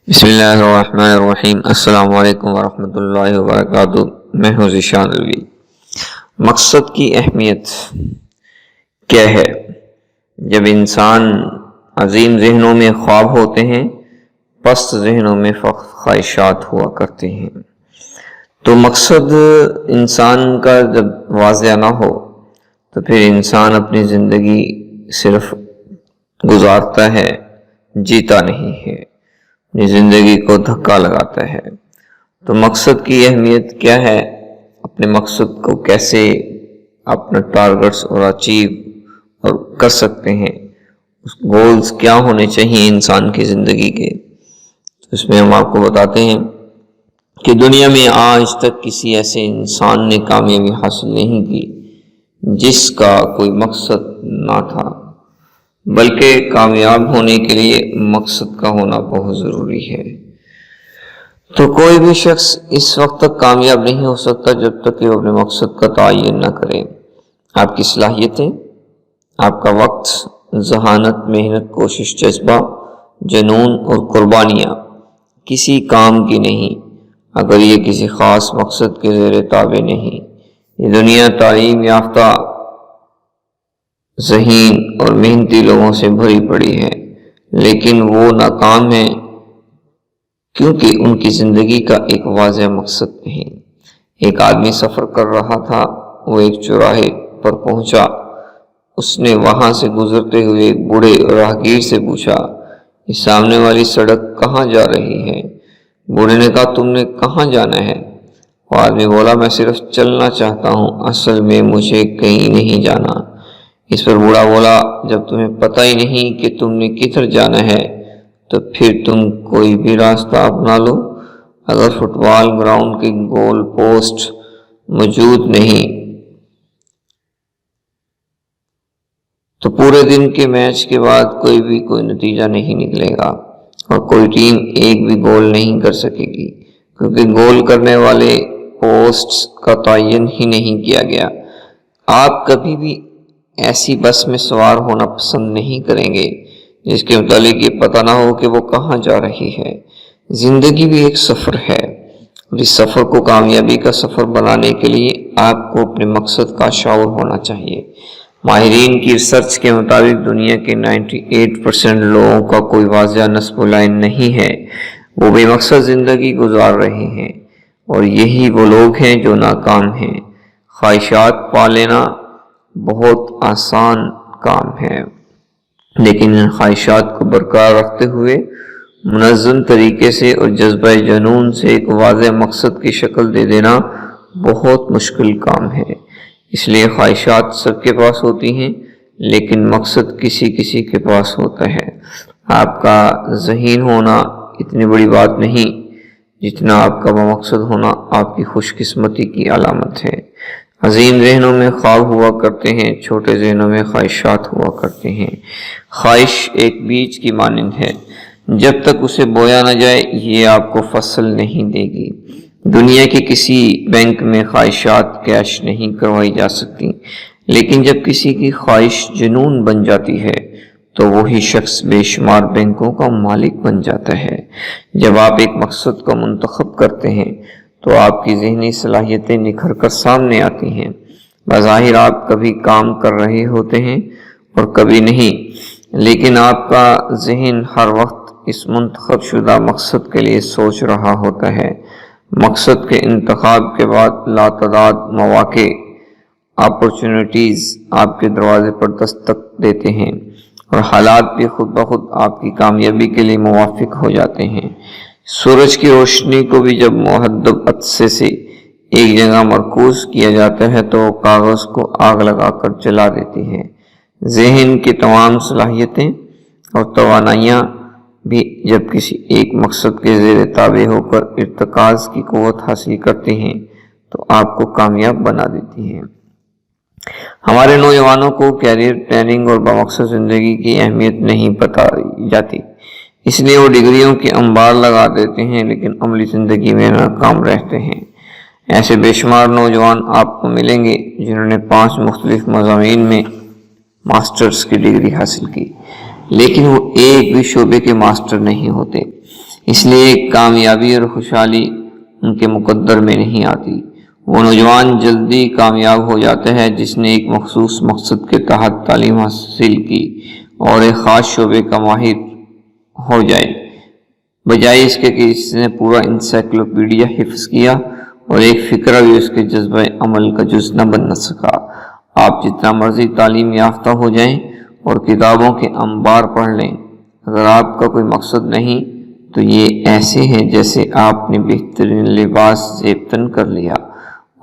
بسم اللہ الرحمن الرحیم۔ السلام علیکم ورحمۃ اللہ وبرکاتہ۔ میں ہوں ذیشان الوی۔ مقصد کی اہمیت کیا ہے؟ جب انسان عظیم ذہنوں میں خواب ہوتے ہیں، پست ذہنوں میں خواہشات ہوا کرتے ہیں۔ تو مقصد انسان کا جب واضح نہ ہو تو پھر انسان اپنی زندگی صرف گزارتا ہے، جیتا نہیں ہے، اپنی زندگی کو دھکا لگاتا ہے۔ تو مقصد کی اہمیت کیا ہے؟ اپنے مقصد کو کیسے اپنا ٹارگٹس اور اچیو اور کر سکتے ہیں، گولز کیا ہونے چاہیے انسان کی زندگی کے۔ اس میں ہم آپ کو بتاتے ہیں کہ دنیا میں آج تک کسی ایسے انسان نے کامیابی حاصل نہیں کی جس کا کوئی مقصد نہ تھا، بلکہ کامیاب ہونے کے لیے مقصد کا ہونا بہت ضروری ہے۔ تو کوئی بھی شخص اس وقت تک کامیاب نہیں ہو سکتا جب تک کہ وہ اپنے مقصد کا تعین نہ کرے۔ آپ کی صلاحیتیں، آپ کا وقت، ذہانت، محنت، کوشش، جذبہ، جنون اور قربانیاں کسی کام کی نہیں اگر یہ کسی خاص مقصد کے زیر تابع نہیں۔ یہ دنیا تعلیم یافتہ، ذہین اور محنتی لوگوں سے بھری پڑی ہے، لیکن وہ ناکام ہیں کیونکہ ان کی زندگی کا ایک واضح مقصد نہیں۔ ایک آدمی سفر کر رہا تھا، وہ ایک چوراہے پر پہنچا۔ اس نے وہاں سے گزرتے ہوئے ایک بوڑھے راہگیر سے پوچھا، یہ سامنے والی سڑک کہاں جا رہی ہے؟ بوڑھے نے کہا، تم نے کہاں جانا ہے؟ وہ آدمی بولا، میں صرف چلنا چاہتا ہوں، اصل میں مجھے کہیں نہیں جانا۔ اس پر بوڑھا بولا، جب تمہیں پتہ ہی نہیں کہ تم نے کدھر جانا ہے تو پھر تم کوئی بھی راستہ اپنا لو۔ اگر فٹ بال گراؤنڈ کے گول پوسٹ موجود نہیں تو پورے دن کے میچ کے بعد کوئی نتیجہ نہیں نکلے گا اور کوئی ٹیم ایک بھی گول نہیں کر سکے گی، کیونکہ گول کرنے والے پوسٹس کا تعین ہی نہیں کیا گیا۔ آپ کبھی بھی ایسی بس میں سوار ہونا پسند نہیں کریں گے جس کے متعلق یہ پتہ نہ ہو کہ وہ کہاں جا رہی ہے۔ زندگی بھی ایک سفر ہے اور اس سفر کو کامیابی کا سفر بنانے کے لیے آپ کو اپنے مقصد کا شعور ہونا چاہیے۔ ماہرین کی ریسرچ کے مطابق دنیا کے 98% لوگوں کا کوئی واضح نصب لائن نہیں ہے، وہ بے مقصد زندگی گزار رہے ہیں، اور یہی وہ لوگ ہیں جو ناکام ہیں۔ خواہشات پا لینا بہت آسان کام ہے، لیکن ان خواہشات کو برقرار رکھتے ہوئے منظم طریقے سے اور جذبہ جنون سے ایک واضح مقصد کی شکل دے دینا بہت مشکل کام ہے۔ اس لیے خواہشات سب کے پاس ہوتی ہیں، لیکن مقصد کسی کسی کے پاس ہوتا ہے۔ آپ کا ذہین ہونا اتنی بڑی بات نہیں جتنا آپ کا بمقصد ہونا آپ کی خوش قسمتی کی علامت ہے۔ عظیم ذہنوں میں خواب ہوا کرتے ہیں، چھوٹے ذہنوں میں خواہشات ہوا کرتے ہیں۔ خواہش ایک بیج کی مانند ہے، جب تک اسے بویا نہ جائے یہ آپ کو فصل نہیں دے گی۔ دنیا کے کسی بینک میں خواہشات کیش نہیں کروائی جا سکتی، لیکن جب کسی کی خواہش جنون بن جاتی ہے تو وہی شخص بے شمار بینکوں کا مالک بن جاتا ہے۔ جب آپ ایک مقصد کو منتخب کرتے ہیں تو آپ کی ذہنی صلاحیتیں نکھر کر سامنے آتی ہیں۔ بظاہر آپ کبھی کام کر رہے ہوتے ہیں اور کبھی نہیں، لیکن آپ کا ذہن ہر وقت اس منتخب شدہ مقصد کے لیے سوچ رہا ہوتا ہے۔ مقصد کے انتخاب کے بعد لاتعداد مواقع، اپرچونٹیز آپ کے دروازے پر دستک دیتے ہیں، اور حالات بھی خود بخود آپ کی کامیابی کے لیے موافق ہو جاتے ہیں۔ سورج کی روشنی کو بھی جب محدب عطسے سے ایک جگہ مرکوز کیا جاتا ہے تو وہ کاغذ کو آگ لگا کر جلا دیتی ہے۔ ذہن کی تمام صلاحیتیں اور توانائیاں بھی جب کسی ایک مقصد کے زیر تابع ہو کر ارتکاز کی قوت حاصل کرتے ہیں تو آپ کو کامیاب بنا دیتی ہیں۔ ہمارے نوجوانوں کو کیریئر پلاننگ اور بمقصد زندگی کی اہمیت نہیں بتائی جاتی، اس لیے وہ ڈگریوں کے انبار لگا دیتے ہیں لیکن عملی زندگی میں ناکام رہتے ہیں۔ ایسے بے شمار نوجوان آپ کو ملیں گے جنہوں نے 5 مختلف مضامین میں ماسٹرز کی ڈگری حاصل کی، لیکن وہ ایک بھی شعبے کے ماسٹر نہیں ہوتے۔ اس لیے کامیابی اور خوشحالی ان کے مقدر میں نہیں آتی۔ وہ نوجوان جلدی کامیاب ہو جاتا ہے جس نے ایک مخصوص مقصد کے تحت تعلیم حاصل کی اور ایک خاص شعبے کا ماہر ہو جائے، بجائے اس کے کہ اس نے پورا انسائکلوپیڈیا حفظ کیا اور ایک فکرہ بھی اس کے جذبہ عمل کا جز نہ بن سکا۔ آپ جتنا مرضی تعلیم یافتہ ہو جائیں اور کتابوں کے انبار پڑھ لیں، اگر آپ کا کوئی مقصد نہیں تو یہ ایسے ہے جیسے آپ نے بہترین لباس زیب تن کر لیا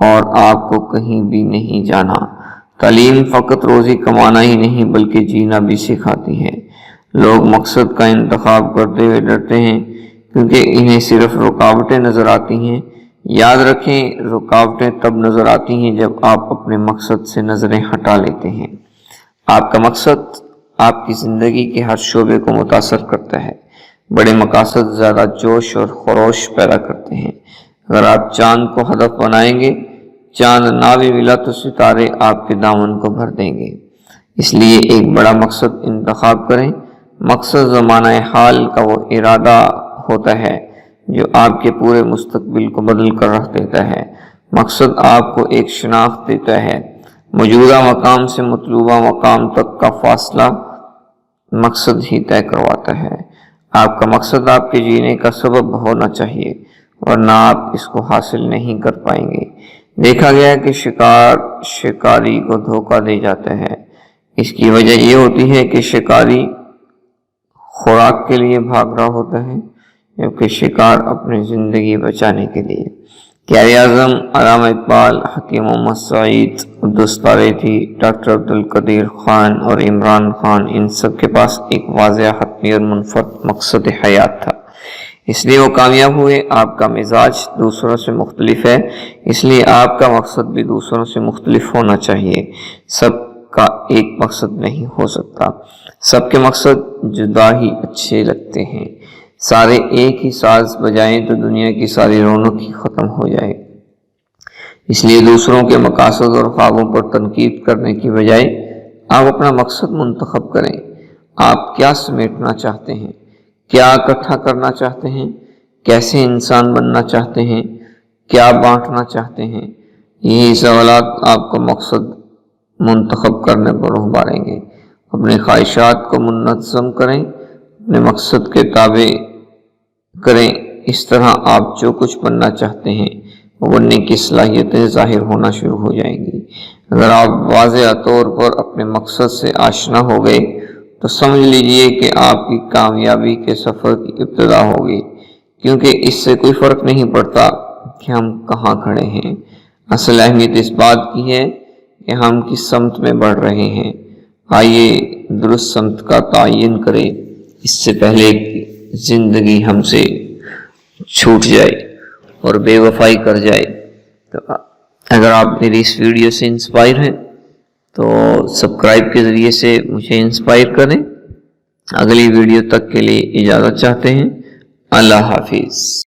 اور آپ کو کہیں بھی نہیں جانا۔ تعلیم فقط روزی کمانا ہی نہیں بلکہ جینا بھی سکھاتی ہے۔ لوگ مقصد کا انتخاب کرتے ہوئے ڈرتے ہیں کیونکہ انہیں صرف رکاوٹیں نظر آتی ہیں۔ یاد رکھیں، رکاوٹیں تب نظر آتی ہیں جب آپ اپنے مقصد سے نظریں ہٹا لیتے ہیں۔ آپ کا مقصد آپ کی زندگی کے ہر شعبے کو متاثر کرتا ہے۔ بڑے مقاصد زیادہ جوش اور خروش پیدا کرتے ہیں۔ اگر آپ چاند کو ہدف بنائیں گے، چاند نہ بھی ملا تو ستارے آپ کے دامن کو بھر دیں گے۔ اس لیے ایک بڑا مقصد انتخاب کریں۔ مقصد زمانہ حال کا وہ ارادہ ہوتا ہے جو آپ کے پورے مستقبل کو بدل کر رکھ دیتا ہے۔ مقصد آپ کو ایک شناخت دیتا ہے۔ موجودہ مقام سے مطلوبہ مقام تک کا فاصلہ مقصد ہی طے کرواتا ہے۔ آپ کا مقصد آپ کے جینے کا سبب ہونا چاہیے، ورنہ آپ اس کو حاصل نہیں کر پائیں گے۔ دیکھا گیا کہ شکاری کو دھوکہ دے جاتا ہے۔ اس کی وجہ یہ ہوتی ہے کہ شکاری خوراک کے لیے بھاگ رہا ہوتا ہے جبکہ شکار اپنی زندگی بچانے کے لیے۔ قائد اعظم علامہ اقبال، حکیم محمد سعید، دستاریتھی، ڈاکٹر عبدالقدیر خان اور عمران خان، ان سب کے پاس ایک واضح، حتمی اور منفرد مقصد حیات تھا، اس لیے وہ کامیاب ہوئے۔ آپ کا مزاج دوسروں سے مختلف ہے، اس لیے آپ کا مقصد بھی دوسروں سے مختلف ہونا چاہیے۔ سب کا ایک مقصد نہیں ہو سکتا، سب کے مقصد جدا ہی اچھے لگتے ہیں۔ سارے ایک ہی ساز بجائیں تو دنیا کی ساری رونق ہی ختم ہو جائے۔ اس لیے دوسروں کے مقاصد اور خوابوں پر تنقید کرنے کی بجائے آپ اپنا مقصد منتخب کریں۔ آپ کیا سمیٹنا چاہتے ہیں؟ کیا اکٹھا کرنا چاہتے ہیں؟ کیسے انسان بننا چاہتے ہیں؟ کیا بانٹنا چاہتے ہیں؟ یہی سوالات آپ کو مقصد منتخب کرنے پر ابھاریں گے۔ اپنے خواہشات کو منظم کریں، اپنے مقصد کے تابع کریں۔ اس طرح آپ جو کچھ بننا چاہتے ہیں وہ بننے کی صلاحیتیں ظاہر ہونا شروع ہو جائیں گی۔ اگر آپ واضح طور پر اپنے مقصد سے آشنا ہو گئے تو سمجھ لیجئے کہ آپ کی کامیابی کے سفر کی ابتدا ہوگی، کیونکہ اس سے کوئی فرق نہیں پڑتا کہ ہم کہاں کھڑے ہیں۔ اصل اہمیت اس بات کی ہے کہ ہم کس سمت میں بڑھ رہے ہیں۔ آئیے درست سمت کا تعین کریں اس سے پہلے کہ زندگی ہم سے چھوٹ جائے اور بے وفائی کر جائے۔ تو اگر آپ میری اس ویڈیو سے انسپائر ہیں تو سبسکرائب کے ذریعے سے مجھے انسپائر کریں۔ اگلی ویڈیو تک کے لیے اجازت چاہتے ہیں۔ اللہ حافظ۔